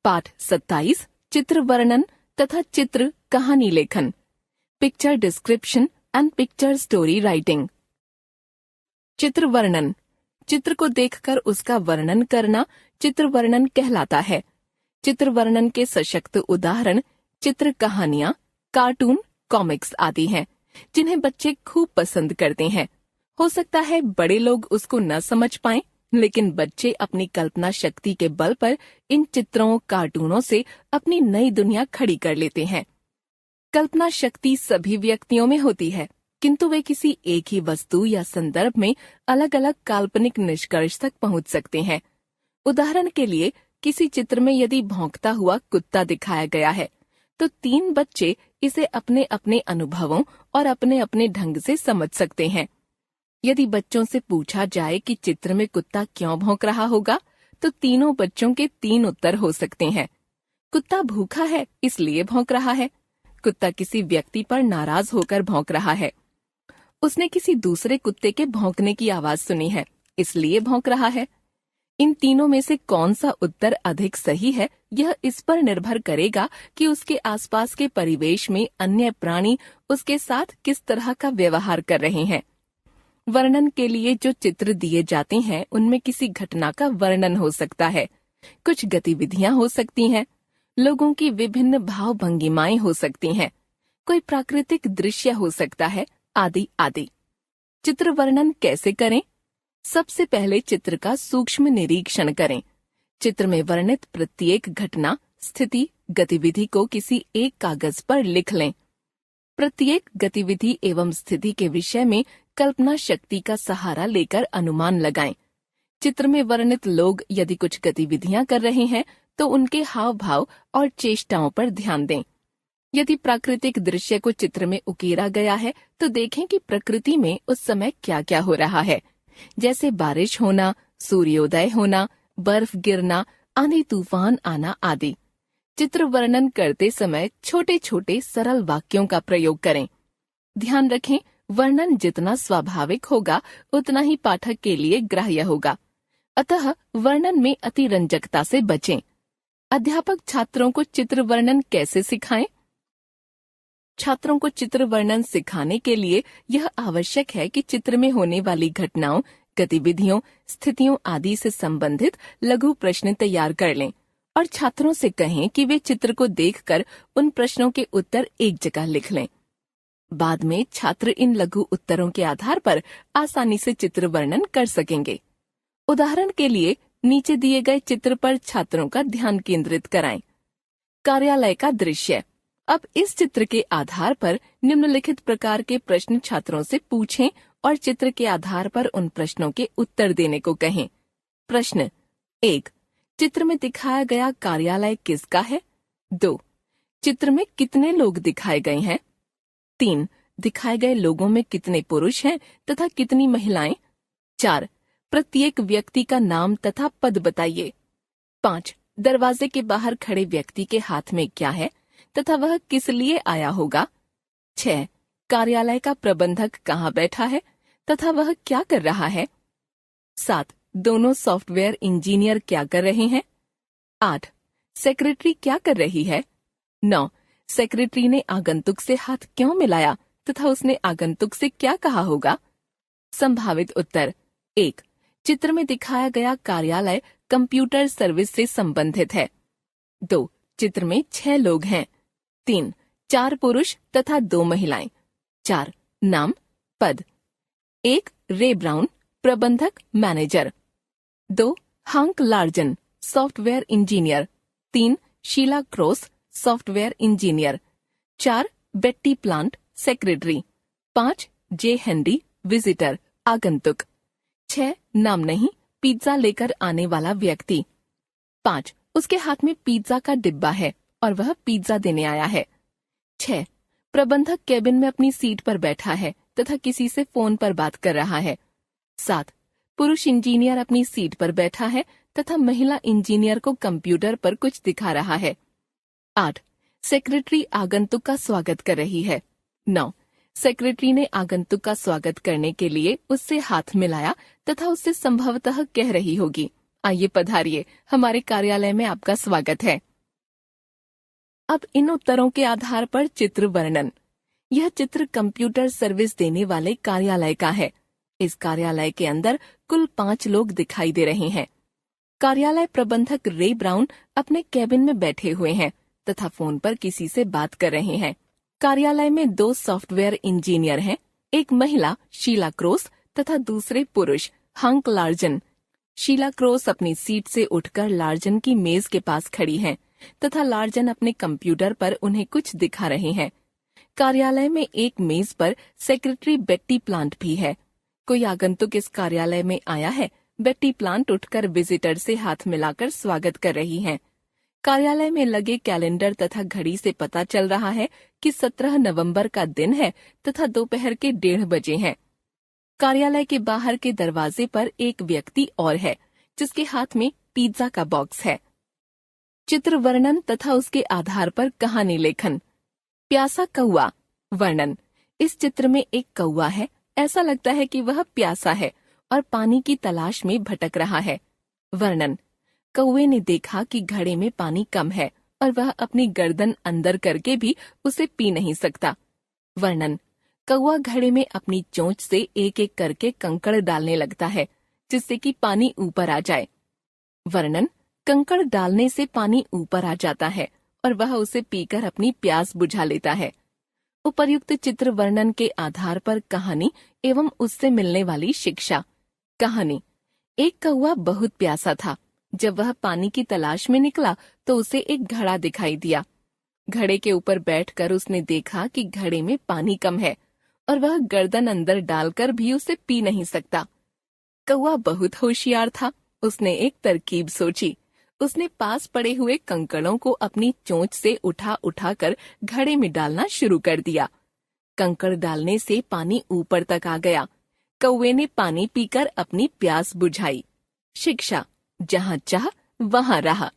पाठ 27 चित्र वर्णन तथा चित्र कहानी लेखन, picture description and picture story writing. चित्र वर्णन, चित्र को देखकर उसका वर्णन करना चित्र वर्णन कहलाता है। चित्र वर्णन के सशक्त उदाहरण चित्र कहानियां, कार्टून, कॉमिक्स आदि हैं, जिन्हें बच्चे खूब पसंद करते हैं। हो सकता है बड़े लोग उसको न समझ पाएं, लेकिन बच्चे अपनी कल्पना शक्ति के बल पर इन चित्रों, कार्टूनों से अपनी नई दुनिया खड़ी कर लेते हैं। कल्पना शक्ति सभी व्यक्तियों में होती है, किंतु वे किसी एक ही वस्तु या संदर्भ में अलग अलग काल्पनिक निष्कर्ष तक पहुंच सकते हैं। उदाहरण के लिए, किसी चित्र में यदि भौंकता हुआ कुत्ता दिखाया गया है, तो 3 बच्चे इसे अपने अपने अनुभवों और अपने अपने ढंग से समझ सकते हैं। यदि बच्चों से पूछा जाए कि चित्र में कुत्ता क्यों भौंक रहा होगा, तो तीनों बच्चों के 3 उत्तर हो सकते हैं। कुत्ता भूखा है इसलिए भौंक रहा है, कुत्ता किसी व्यक्ति पर नाराज होकर भौंक रहा है, उसने किसी दूसरे कुत्ते के भौंकने की आवाज सुनी है इसलिए भौंक रहा है। इन तीनों में से कौन सा उत्तर अधिक सही है, यह इस पर निर्भर करेगा कि उसके आसपास के परिवेश में अन्य प्राणी उसके साथ किस तरह का व्यवहार कर रहे हैं। वर्णन के लिए जो चित्र दिए जाते हैं उनमें किसी घटना का वर्णन हो सकता है, कुछ गतिविधियां हो सकती हैं, लोगों की विभिन्न भाव भंगिमाएं हो सकती हैं, कोई प्राकृतिक दृश्य हो सकता है, आदि आदि। चित्र वर्णन कैसे करें? सबसे पहले चित्र का सूक्ष्म निरीक्षण करें। चित्र में वर्णित प्रत्येक घटना, स्थिति, गतिविधि को किसी एक कागज पर लिख लें। प्रत्येक गतिविधि एवं स्थिति के विषय में कल्पना शक्ति का सहारा लेकर अनुमान लगाएं। चित्र में वर्णित लोग यदि कुछ गतिविधियां कर रहे हैं तो उनके हाव भाव और चेष्टाओं पर ध्यान दें। यदि प्राकृतिक दृश्य को चित्र में उकेरा गया है तो देखें कि प्रकृति में उस समय क्या क्या हो रहा है, जैसे बारिश होना, सूर्योदय होना, बर्फ गिरना, आंधी तूफान आना आदि। चित्र वर्णन करते समय छोटे छोटे सरल वाक्यों का प्रयोग करें। ध्यान रखें, वर्णन जितना स्वाभाविक होगा उतना ही पाठक के लिए ग्राह्य होगा, अतः वर्णन में अतिरंजकता से बचें। अध्यापक छात्रों को चित्र वर्णन कैसे सिखाएं? छात्रों को चित्र वर्णन सिखाने के लिए यह आवश्यक है कि चित्र में होने वाली घटनाओं, गतिविधियों, स्थितियों आदि से संबंधित लघु प्रश्न तैयार कर लें और छात्रों से कहें कि वे चित्र को देखकर उन प्रश्नों के उत्तर एक जगह लिख लें। बाद में छात्र इन लघु उत्तरों के आधार पर आसानी से चित्र वर्णन कर सकेंगे। उदाहरण के लिए, नीचे दिए गए चित्र पर छात्रों का ध्यान केंद्रित कराएं। कार्यालय का दृश्य। अब इस चित्र के आधार पर निम्नलिखित प्रकार के प्रश्न छात्रों से पूछें और चित्र के आधार पर उन प्रश्नों के उत्तर देने को कहें। प्रश्न 1, चित्र में दिखाया गया कार्यालय किसका है? 2, चित्र में कितने लोग दिखाए गए हैं? 3, दिखाए गए लोगों में कितने पुरुष हैं तथा कितनी महिलाएं? 4, प्रत्येक व्यक्ति का नाम तथा पद बताइए। 5, दरवाजे के बाहर खड़े व्यक्ति के हाथ में क्या है तथा वह किस लिए आया होगा? 6, कार्यालय का प्रबंधक कहाँ बैठा है तथा वह क्या कर रहा है? 7, दोनों सॉफ्टवेयर इंजीनियर क्या कर रहे हैं? 8, सेक्रेटरी क्या कर रही है? 9, सेक्रेटरी ने आगंतुक से हाथ क्यों मिलाया तथा उसने आगंतुक से क्या कहा होगा? संभावित उत्तर: 1, चित्र में दिखाया गया कार्यालय कंप्यूटर सर्विस से संबंधित है। 2, चित्र में 6 लोग हैं। 3, 4 पुरुष तथा 2 महिलाएं। 4, नाम, पद। 1, रे ब्राउन, प्रबंधक, manager. 2, Hank Larson, software engineer. 3, Sheila Cross, software engineer. 4, Betty Plant, secretary. 5, J Henry, visitor, आगंतुक। 6, नाम नहीं, पिज्जा लेकर आने वाला व्यक्ति। 5, उसके हाथ में पिज्जा का डिब्बा है और वह पिज्जा देने आया है। 6, प्रबंधक केबिन में अपनी सीट पर बैठा है तथा किसी से फोन पर बात कर रहा है। 7, पुरुष इंजीनियर अपनी सीट पर बैठा है तथा महिला इंजीनियर को कंप्यूटर पर कुछ दिखा रहा है। 8, सेक्रेटरी आगंतुक का स्वागत कर रही है। 9, सेक्रेटरी ने आगंतुक का स्वागत करने के लिए उससे हाथ मिलाया तथा उससे संभवतः कह रही होगी, आइए पधारिए, हमारे कार्यालय में आपका स्वागत है। अब इन उत्तरों के आधार पर चित्र वर्णन। यह चित्र कंप्यूटर सर्विस देने वाले कार्यालय का है। इस कार्यालय के अंदर कुल 5 लोग दिखाई दे रहे हैं। कार्यालय प्रबंधक रे ब्राउन अपने कैबिन में बैठे हुए हैं तथा फोन पर किसी से बात कर रहे हैं। कार्यालय में 2 सॉफ्टवेयर इंजीनियर हैं, एक महिला शीला क्रोस तथा दूसरे पुरुष हंक लार्जन। शीला क्रोस अपनी सीट से उठकर लार्जन की मेज के पास खड़ी हैं तथा लार्जन अपने कंप्यूटर पर उन्हें कुछ दिखा रहे हैं। कार्यालय में एक मेज पर सेक्रेटरी बेट्टी प्लांट भी है। कोई आगंतुक इस कार्यालय में आया है। बेट्टी प्लांट उठकर विजिटर से हाथ मिलाकर स्वागत कर रही हैं। कार्यालय में लगे कैलेंडर तथा घड़ी से पता चल रहा है कि 17 नवंबर का दिन है तथा दोपहर के 1:30 बजे हैं। कार्यालय के बाहर के दरवाजे पर एक व्यक्ति और है जिसके हाथ में पिज्जा का बॉक्स है। चित्र वर्णन तथा उसके आधार पर कहानी लेखन। प्यासा कौआ। वर्णन। इस चित्र में एक कौआ है। ऐसा लगता है कि वह प्यासा है और पानी की तलाश में भटक रहा है। वर्णन। कौवे ने देखा कि घड़े में पानी कम है और वह अपनी गर्दन अंदर करके भी उसे पी नहीं सकता। वर्णन। कौआ घड़े में अपनी चोंच से एक एक करके कंकड़ डालने लगता है जिससे कि पानी ऊपर आ जाए। वर्णन। कंकड़ डालने से पानी ऊपर आ जाता है और वह उसे पीकर अपनी प्यास बुझा लेता है। उपर्युक्त चित्र वर्णन के आधार पर कहानी एवं उससे मिलने वाली शिक्षा। कहानी। एक कौआ बहुत प्यासा था। जब वह पानी की तलाश में निकला तो उसे एक घड़ा दिखाई दिया। घड़े के ऊपर बैठकर उसने देखा कि घड़े में पानी कम है और वह गर्दन अंदर डालकर भी उसे पी नहीं सकता। कौआ बहुत होशियार था। उसने एक तरकीब सोची। उसने पास पड़े हुए कंकड़ों को अपनी चोंच से उठा उठाकर घड़े में डालना शुरू कर दिया। कंकड़ डालने से पानी ऊपर तक आ गया। कौवे ने पानी पीकर अपनी प्यास बुझाई। शिक्षा। जहाँ चाह वहाँ रहा।